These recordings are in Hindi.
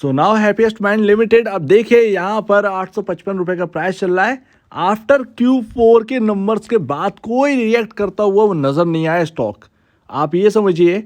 So now happiest mind limited, अब देखिए यहाँ पर 855 रुपए का प्राइस चल रहा है। आफ्टर Q4 के नंबर्स के बाद कोई रिएक्ट करता हुआ वो नज़र नहीं आया स्टॉक। आप ये समझिए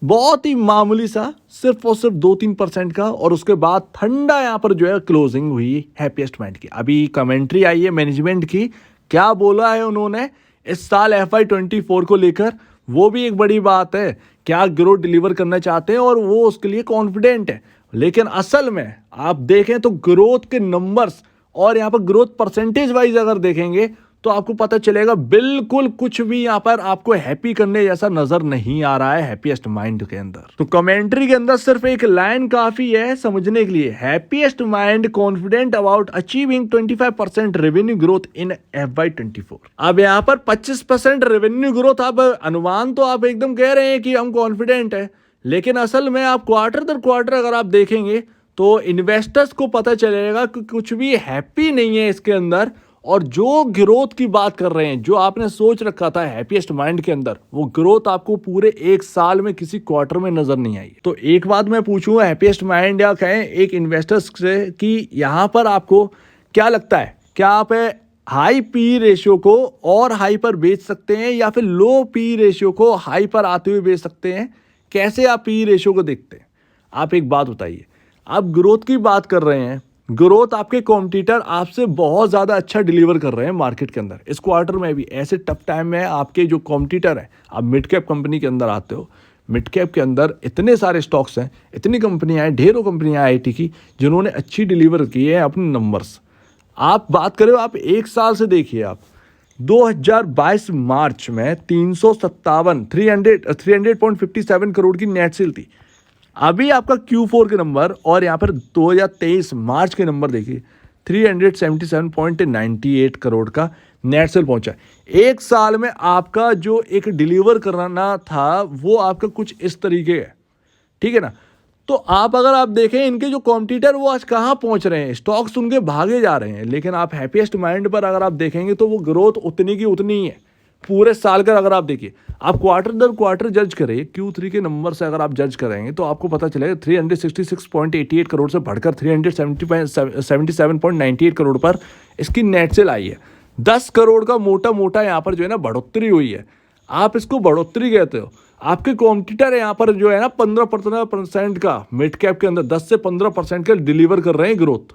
बहुत ही मामूली सा, सिर्फ और सिर्फ 2-3% का, और उसके बाद ठंडा यहाँ पर जो है क्लोजिंग हुई हैप्पीएस्ट माइंड की। अभी कमेंट्री आई है मैनेजमेंट की, क्या बोला है उन्होंने इस साल FY24 को लेकर, वो भी एक बड़ी बात है। क्या ग्रोथ डिलीवर करना चाहते हैं और वो उसके लिए कॉन्फिडेंट है। लेकिन असल में आप देखें तो ग्रोथ के नंबर्स और यहाँ पर ग्रोथ परसेंटेज वाइज अगर देखेंगे तो आपको पता चलेगा बिल्कुल कुछ भी यहाँ पर आपको हैप्पी करने जैसा नजर नहीं आ रहा है हैप्पीएस्ट माइंड के अंदर। तो कमेंट्री के अंदर सिर्फ एक लाइन काफी है समझने के लिए, happiest mind confident about achieving 25% revenue growth in FY24। अब यहाँ पर 25% रेवेन्यू ग्रोथ, आप अनुमान तो आप एकदम कह रहे हैं कि हम कॉन्फिडेंट है, लेकिन असल में आप क्वार्टर दर क्वार्टर अगर आप देखेंगे तो इन्वेस्टर्स को पता चलेगा कि कुछ भी हैप्पी नहीं है इसके अंदर। और जो ग्रोथ की बात कर रहे हैं, जो आपने सोच रखा था हैप्पीएस्ट माइंड के अंदर, वो ग्रोथ आपको पूरे एक साल में किसी क्वार्टर में नजर नहीं आई। तो एक बात मैं पूछूं हैप्पीएस्ट माइंड या कहें एक इन्वेस्टर्स से कि यहाँ पर आपको क्या लगता है, क्या आप हाई पी रेशियो को और हाई पर बेच सकते हैं या फिर लो पी रेशियो को हाई पर आते हुए बेच सकते हैं? कैसे आप पी रेशियो को देखते हैं? आप एक बात बताइए, आप ग्रोथ की बात कर रहे हैं, ग्रोथ आपके कॉम्पिटिटर आपसे बहुत ज़्यादा अच्छा डिलीवर कर रहे हैं मार्केट के अंदर। इस क्वार्टर में भी ऐसे टफ टाइम में आपके जो कॉम्पिटिटर हैं, आप मिड कैप कंपनी के अंदर आते हो, मिड कैप के अंदर इतने सारे स्टॉक्स हैं, इतनी कंपनियां हैं, ढेरों कंपनियां आईटी की जिन्होंने अच्छी डिलीवर की है अपने नंबर्स। आप बात करें, आप एक साल से देखिए, आप 2022 मार्च में 357 करोड़ की नेट सेल थी। अभी आपका Q4 के नंबर और यहाँ पर 2023 मार्च के नंबर देखिए, 377.98 करोड़ का नेट सेल पहुंचा। एक साल में आपका जो एक डिलीवर करना था वो आपका कुछ इस तरीके है, ठीक है ना। तो आप अगर आप देखें इनके जो कॉम्पिटिटर वो आज कहाँ पहुंच रहे हैं, स्टॉक्स उनके भागे जा रहे हैं, लेकिन आप हैप्पीएस्ट माइंड पर अगर आप देखेंगे तो वो ग्रोथ उतनी की उतनी ही है पूरे साल का। अगर आप देखिए, आप क्वार्टर दर क्वार्टर जज करें, Q3 के नंबर से अगर आप जज करेंगे तो आपको पता चलेगा 366.88 करोड़ से बढ़कर 377.98 करोड़ पर इसकी नेट सेल आई है। 10 करोड़ का मोटा मोटा यहाँ पर जो है ना बढ़ोतरी हुई है। आप इसको बढ़ोतरी कहते हो। आपके कॉम्पिटिटर यहाँ पर जो है ना 15% का मिड कैप के अंदर 10 से 15% का डिलीवर कर रहे हैं ग्रोथ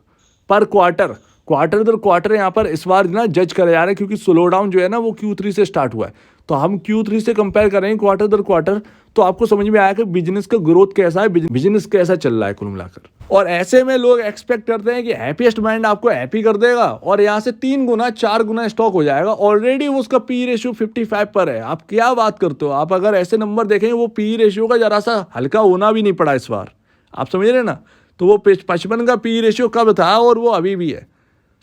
पर क्वार्टर। क्वार्टर दर क्वार्टर यहाँ पर इस बार ना जज करे जा रहे हैं, क्योंकि स्लो डाउन जो है ना वो Q3 से स्टार्ट हुआ है। तो हम Q3 से कंपेयर करेंगे क्वार्टर दर क्वार्टर, तो आपको समझ में आया कि बिजनेस का ग्रोथ कैसा है, बिजनेस कैसा चल रहा है कुल मिलाकर। और ऐसे में लोग एक्सपेक्ट करते हैं कि हैप्पीएस्ट माइंड आपको हैप्पी कर देगा और यहाँ से 3 गुना 4 गुना स्टॉक हो जाएगा। ऑलरेडी उसका पी रेशियो 55 पर है। आप क्या बात करते हो? आप अगर ऐसे नंबर देखेंगे, वो पी रेशियो का जरा सा हल्का होना भी नहीं पड़ा इस बार, आप समझ रहे ना। तो वो 55 का पी रेशियो कब था और वो अभी भी है।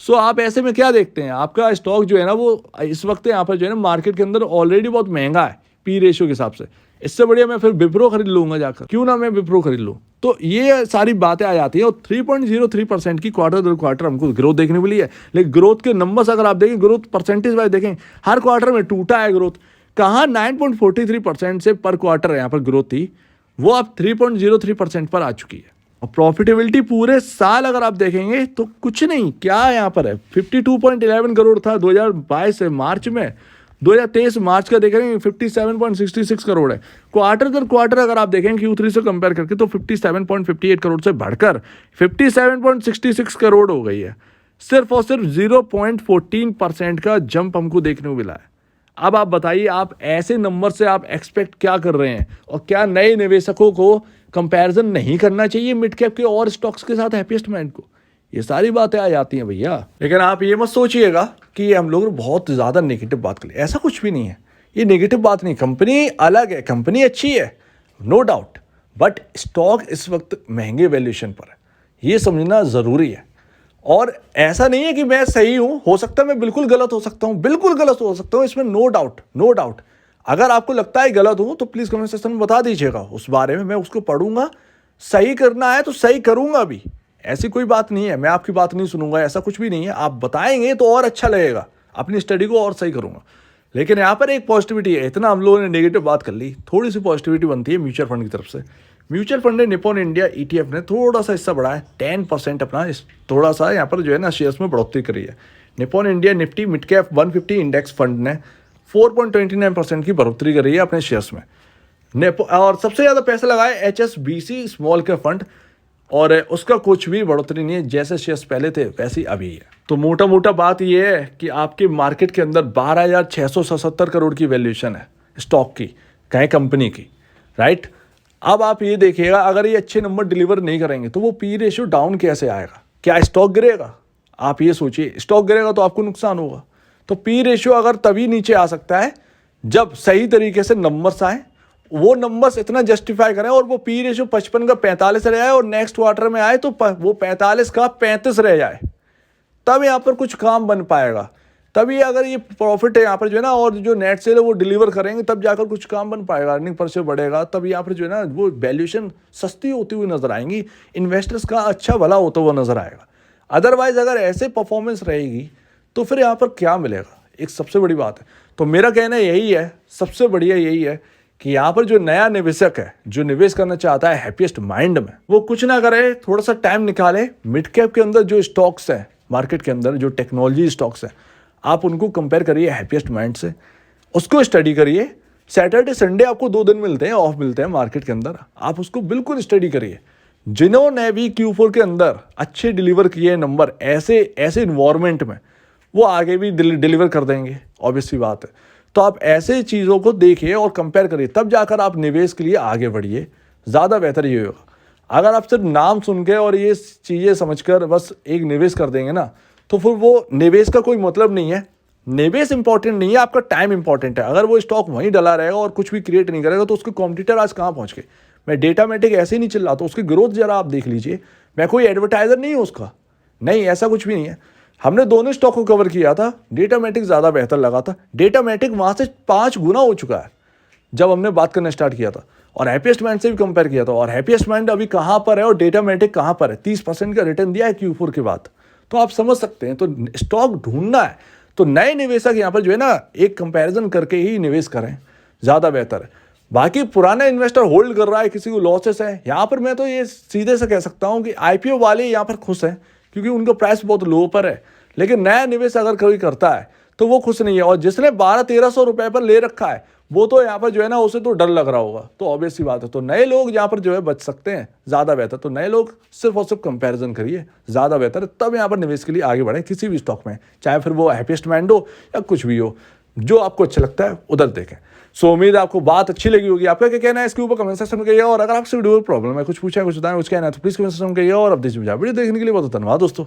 सो आप ऐसे में क्या देखते हैं, आपका स्टॉक जो है ना वो इस वक्त यहाँ पर जो है ना मार्केट के अंदर ऑलरेडी बहुत महंगा है पी रेशियो के हिसाब से। इससे बढ़िया मैं फिर विप्रो खरीद लूंगा जाकर, क्यों ना मैं विप्रो खरीद लूँ। तो ये सारी बातें आ जाती हैं। और 3.03% की क्वार्टर दर क्वार्टर हमको ग्रोथ देखने मिली है, लेकिन ग्रोथ के नंबर्स अगर आप देखें, ग्रोथ परसेंटेज वाइज देखें, हर क्वार्टर में टूटा है ग्रोथ। कहाँ 9.43% से पर क्वार्टर यहाँ पर ग्रोथ थी, वो अब 3.03% पर आ चुकी है। और प्रॉफिटेबिलिटी पूरे साल अगर आप देखेंगे तो कुछ नहीं, क्या यहाँ पर है, 52.11 करोड़ था 2022 मार्च में, 2023 मार्च का देखेंगे 57.66 करोड़ है। क्वार्टर दर क्वार्टर अगर आप देखेंगे Q3 से कंपेयर करके तो 57.58 करोड़ से बढ़कर 57.66 करोड़ हो गई है। सिर्फ और सिर्फ 0.14% का जंप हमको देखने को मिला है। अब आप बताइए, आप ऐसे नंबर से आप एक्सपेक्ट क्या कर रहे हैं? और क्या नए निवेशकों को कंपैरिजन नहीं करना चाहिए मिड कैप के और स्टॉक्स के साथ हैप्पीएस्ट माइंड को? ये सारी बातें आ जाती हैं भैया। लेकिन आप ये मत सोचिएगा कि हम लोग बहुत ज़्यादा नेगेटिव बात करें, ऐसा कुछ भी नहीं है। ये नेगेटिव बात नहीं, कंपनी अलग है, कंपनी अच्छी है, नो डाउट, बट स्टॉक इस वक्त महंगे वैल्यूएशन पर है, ये समझना ज़रूरी है। और ऐसा नहीं है कि मैं सही हूं, हो सकता है मैं बिल्कुल गलत हो सकता हूं, बिल्कुल गलत हो सकता हूं, इसमें नो डाउट, नो डाउट। अगर आपको लगता है गलत हूं तो प्लीज कमेंट सेक्शन में बता दीजिएगा, उस बारे में मैं उसको पढ़ूंगा। सही करना है तो सही करूंगा भी, ऐसी कोई बात नहीं है, मैं आपकी बात नहीं सुनूंगा, ऐसा कुछ भी नहीं है। आप बताएंगे तो और अच्छा लगेगा, अपनी स्टडी को और सही करूंगा। लेकिन यहाँ पर एक पॉजिटिविटी है, इतना हम लोगों ने नेगेटिव बात कर ली, थोड़ी सी पॉजिटिविटी बनती है म्यूचुअल फंड की तरफ से। म्यूचुअल फंड ने निपॉन इंडिया ETF ने थोड़ा सा हिस्सा बढ़ाया, 10% अपना थोड़ा सा यहाँ पर जो है ना शेयर्स में बढ़ोतरी करी है। Nippon India Nifty mid cap 150 index fund ने 4.29% की बढ़ोतरी करी है अपने शेयर्स में। और सबसे ज़्यादा पैसा लगाए HSBC स्मॉल कैप फंड, और उसका कुछ भी बढ़ोतरी नहीं है, जैसे शेयर्स पहले थे वैसे ही अभी है। तो मोटा मोटा बात यह है कि आपके मार्केट के अंदर 12,677 करोड़ की वैल्यूएशन है स्टॉक की, कहीं कंपनी की, राइट। अब आप ये देखिएगा, अगर ये अच्छे नंबर डिलीवर नहीं करेंगे तो वो पी रेशियो डाउन कैसे आएगा? क्या स्टॉक गिरेगा? आप ये सोचिए, स्टॉक गिरेगा तो आपको नुकसान होगा। तो पी रेशियो अगर तभी नीचे आ सकता है जब सही तरीके से नंबर्स आए, वो नंबर्स इतना जस्टिफाई करें और वो पी रेशियो 55 का 45 रह जाए और नेक्स्ट क्वार्टर में आए तो वो 45 का 35 रह जाए, तब यहाँ पर कुछ काम बन पाएगा। तभी अगर ये प्रॉफिट है यहाँ पर जो है ना, और जो नेट सेल है वो डिलीवर करेंगे, तब जाकर कुछ काम बन पाएगा, अर्निंग पर शेयर बढ़ेगा, तब यहाँ पर जो है ना वो वैल्यूएशन सस्ती होती हुई नजर आएंगी, इन्वेस्टर्स का अच्छा भला होता हुआ नजर आएगा। अदरवाइज अगर ऐसे परफॉर्मेंस रहेगी तो फिर यहाँ पर क्या मिलेगा? एक सबसे बड़ी बात है। तो मेरा कहना यही है, सबसे बढ़िया यही है कि यहाँ पर जो नया निवेशक है, जो निवेश करना चाहता है हैप्पीएस्ट माइंड में, वो कुछ ना करे, थोड़ा सा टाइम निकाले, मिड कैप के अंदर जो स्टॉक्स हैं मार्केट के अंदर, जो टेक्नोलॉजी स्टॉक्स हैं, आप उनको कंपेयर करिए हैप्पीएस्ट माइंड से, उसको स्टडी करिए। सैटरडे संडे आपको 2 दिन मिलते हैं, ऑफ मिलते हैं मार्केट के अंदर, आप उसको बिल्कुल स्टडी करिए। जिन्होंने भी Q4 के अंदर अच्छे डिलीवर किए नंबर ऐसे इन्वायरमेंट में, वो आगे भी डिलीवर कर देंगे, ऑब्वियस सी बात है। तो आप ऐसे चीज़ों को देखिए और कंपेयर करिए, तब जाकर आप निवेश के लिए आगे बढ़िए, ज़्यादा बेहतर ये होगा। अगर आप सिर्फ नाम सुन के और ये चीज़ें समझकर बस एक निवेश कर देंगे ना, तो फिर वो निवेश का कोई मतलब नहीं है। निवेश इंपॉर्टेंट नहीं है, आपका टाइम इंपॉर्टेंट है। अगर वो स्टॉक वहीं डला रहेगा और कुछ भी क्रिएट नहीं करेगा तो उसके कॉम्पिटिटर आज कहाँ पहुँच गए? मैं डेटामेटिक ऐसे ही नहीं चिल्ला, तो उसकी ग्रोथ जरा आप देख लीजिए। मैं कोई एडवर्टाइजर नहीं हूँ उसका, नहीं, ऐसा कुछ भी नहीं है। हमने दोनों स्टॉक को कवर किया था, डेटामेटिक ज़्यादा बेहतर लगा था। डेटामेटिक वहाँ से 5 गुना हो चुका है जब हमने बात करना स्टार्ट किया था, और हैप्पीएस्ट माइंड से भी कंपेयर किया था, और हैप्पीएस्ट माइंड अभी कहाँ पर है और डेटामेटिक कहाँ पर है। 30% का रिटर्न दिया है Q4 के बाद, तो आप समझ सकते हैं। तो स्टॉक ढूंढना है तो नए निवेशक यहाँ पर जो है ना, एक कंपैरिजन करके ही निवेश करें, ज़्यादा बेहतर है। बाकी पुराना इन्वेस्टर होल्ड कर रहा है, किसी को लॉसेस है, यहाँ पर मैं तो ये सीधे से कह सकता हूँ कि IPO वाले यहाँ पर खुश हैं क्योंकि उनका प्राइस बहुत लो पर है। लेकिन नया निवेश अगर कोई करता है तो वो खुश नहीं है, और जिसने 1200-1300 रुपए पर ले रखा है वो तो यहाँ पर जो है ना, उसे तो डर लग रहा होगा। तो ऑब्वियस सी बात है, तो नए लोग यहाँ पर जो है बच सकते हैं, ज़्यादा बेहतर। तो नए लोग सिर्फ और सिर्फ कंपैरिजन करिए, ज़्यादा बेहतर है। तब यहाँ पर निवेश के लिए आगे बढ़े किसी भी स्टॉक में, चाहे फिर वो हैप्पीएस्ट माइंड हो या कुछ भी हो, जो आपको अच्छा लगता है उधर देखें। सो उम्मीद है आपको बात अच्छी लगी होगी। आपका क्या कहना है इसके ऊपर कमेंट सेक्शन में कहिए, और अगर आपसे वीडियो प्रॉब्लम है, कुछ पूछा है, कुछ बताएं, कुछ कहना है तो प्लीज कमेंट सेक्शन में कहिए। और अब वीडियो देखने के लिए बहुत धन्यवाद दोस्तों।